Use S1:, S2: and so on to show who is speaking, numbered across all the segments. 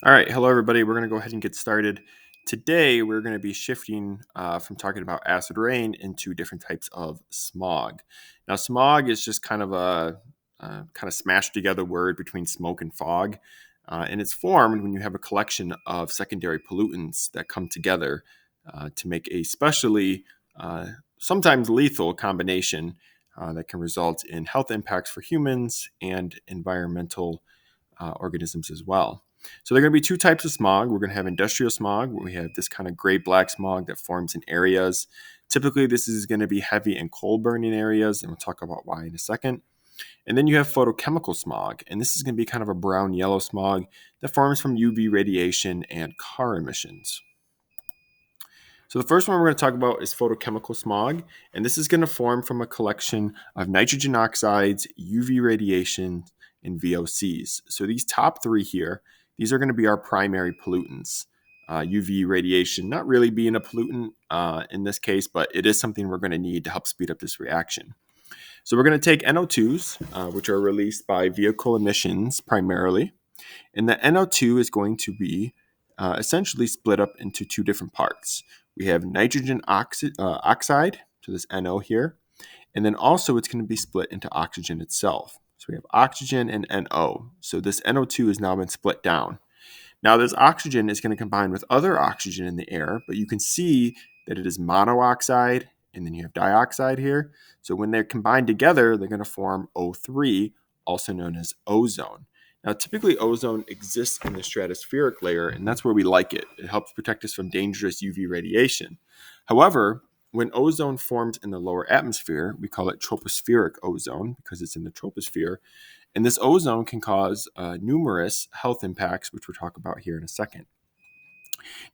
S1: All right, hello everybody. We're going to go ahead and get started. Today, we're going to be shifting from talking about acid rain into different types of smog. Now, smog is just kind of a kind of smashed together word between smoke and fog, and it's formed when you have a collection of secondary pollutants that come together to make a specially, sometimes lethal combination that can result in health impacts for humans and environmental organisms as well. So there are going to be two types of smog. We're going to have industrial smog, where we have this kind of gray-black smog that forms in areas. Typically, this is going to be heavy and coal-burning areas, and we'll talk about why in a second. And then you have photochemical smog, and this is going to be kind of a brown-yellow smog that forms from UV radiation and car emissions. So the first one we're going to talk about is photochemical smog, and this is going to form from a collection of nitrogen oxides, UV radiation, and VOCs. So these top three here, these are going to be our primary pollutants. UV radiation not really being a pollutant in this case, but it is something we're going to need to help speed up this reaction. So we're going to take NO2s, which are released by vehicle emissions primarily, and the NO2 is going to be essentially split up into two different parts. We have nitrogen oxide, so this NO here, and then also it's going to be split into oxygen itself. So we have oxygen and NO. So this NO2 has now been split down. Now this oxygen is going to combine with other oxygen in the air, but you can see that it is monoxide and then you have dioxide here. So when they're combined together, they're going to form O3, also known as ozone. Now, typically, ozone exists in the stratospheric layer, and that's where we like it. It helps protect us from dangerous UV radiation. However, when ozone forms in the lower atmosphere, we call it tropospheric ozone because it's in the troposphere. And this ozone can cause numerous health impacts, which we'll talk about here in a second.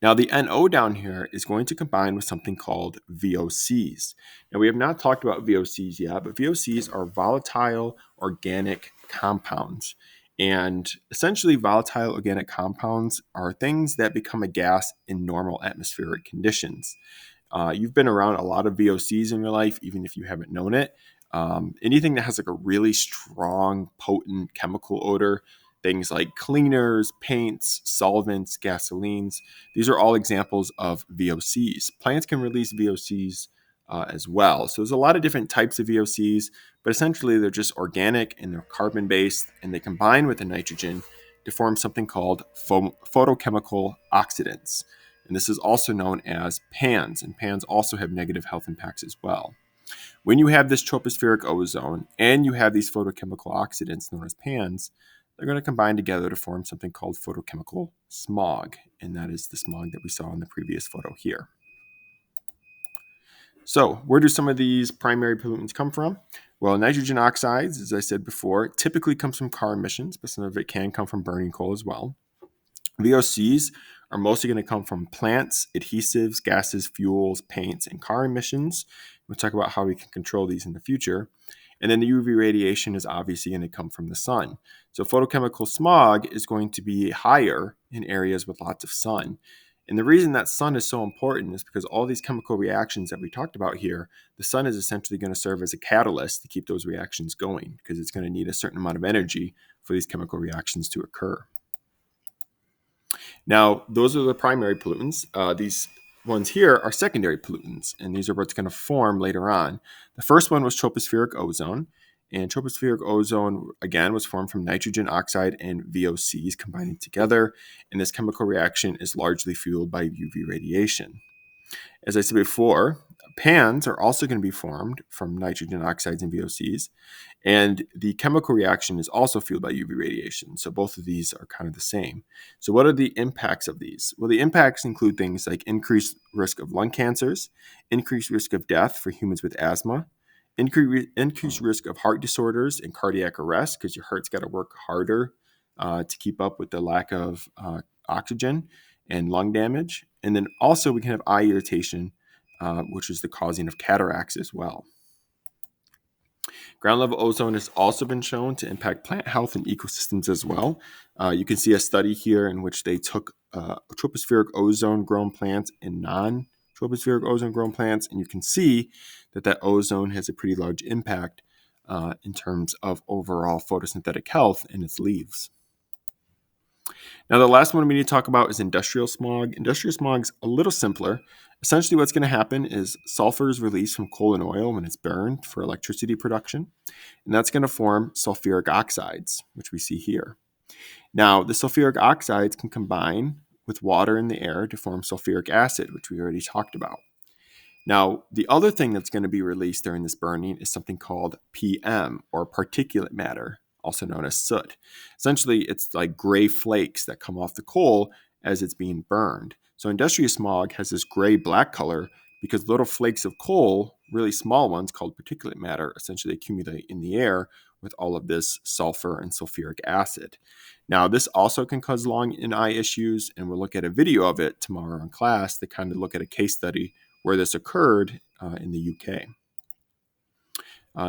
S1: Now, the NO down here is going to combine with something called VOCs. Now, we have not talked about VOCs yet, but VOCs are volatile organic compounds. And essentially, volatile organic compounds are things that become a gas in normal atmospheric conditions. You've been around a lot of VOCs in your life, even if you haven't known it. Anything that has like a really strong, potent chemical odor, things like cleaners, paints, solvents, gasolines, these are all examples of VOCs. Plants can release VOCs as well. So there's a lot of different types of VOCs, but essentially they're just organic and they're carbon based and they combine with the nitrogen to form something called photochemical oxidants. And this is also known as PANs, and PANs also have negative health impacts as well. When you have this tropospheric ozone and you have these photochemical oxidants known as PANs, they're going to combine together to form something called photochemical smog, and that is the smog that we saw in the previous photo here. So, where do some of these primary pollutants come from? Well, nitrogen oxides, as I said before, typically comes from car emissions, but some of it can come from burning coal as well. VOCs are mostly going to come from plants, adhesives, gases, fuels, paints, and car emissions. We'll talk about how we can control these in the future. And then the UV radiation is obviously going to come from the sun. So photochemical smog is going to be higher in areas with lots of sun. And the reason that sun is so important is because all these chemical reactions that we talked about here, the sun is essentially going to serve as a catalyst to keep those reactions going because it's going to need a certain amount of energy for these chemical reactions to occur. Now, those are the primary pollutants. These ones here are secondary pollutants, and these are what's going to form later on. The first one was tropospheric ozone, and tropospheric ozone, again, was formed from nitrogen oxide and VOCs combining together, and this chemical reaction is largely fueled by UV radiation. As I said before, PANs are also going to be formed from nitrogen oxides and VOCs, and the chemical reaction is also fueled by UV radiation. So both of these are kind of the same. So what are the impacts of these? Well, the impacts include things like increased risk of lung cancers, increased risk of death for humans with asthma, increased risk of heart disorders and cardiac arrest because your heart's got to work harder to keep up with the lack of oxygen and lung damage. And then also we can have eye irritation, which is the causing of cataracts as well. Ground level ozone has also been shown to impact plant health and ecosystems as well. You can see a study here in which they took tropospheric ozone grown plants and non tropospheric ozone grown plants, and you can see that ozone has a pretty large impact in terms of overall photosynthetic health in its leaves. Now, the last one we need to talk about is industrial smog. Industrial smog's a little simpler. Essentially, what's going to happen is sulfur is released from coal and oil when it's burned for electricity production, and that's going to form sulfuric oxides, which we see here. Now, the sulfuric oxides can combine with water in the air to form sulfuric acid, which we already talked about. Now, the other thing that's going to be released during this burning is something called PM, or particulate matter, also known as soot. Essentially, it's like gray flakes that come off the coal as it's being burned. So, industrial smog has this gray black color because little flakes of coal, really small ones called particulate matter, essentially accumulate in the air with all of this sulfur and sulfuric acid. Now, this also can cause lung and eye issues, and we'll look at a video of it tomorrow in class to kind of look at a case study where this occurred in the UK.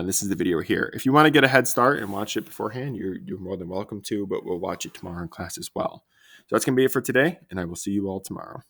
S1: This is the video here. If you want to get a head start and watch it beforehand, you're more than welcome to, but we'll watch it tomorrow in class as well. So that's going to be it for today, and I will see you all tomorrow.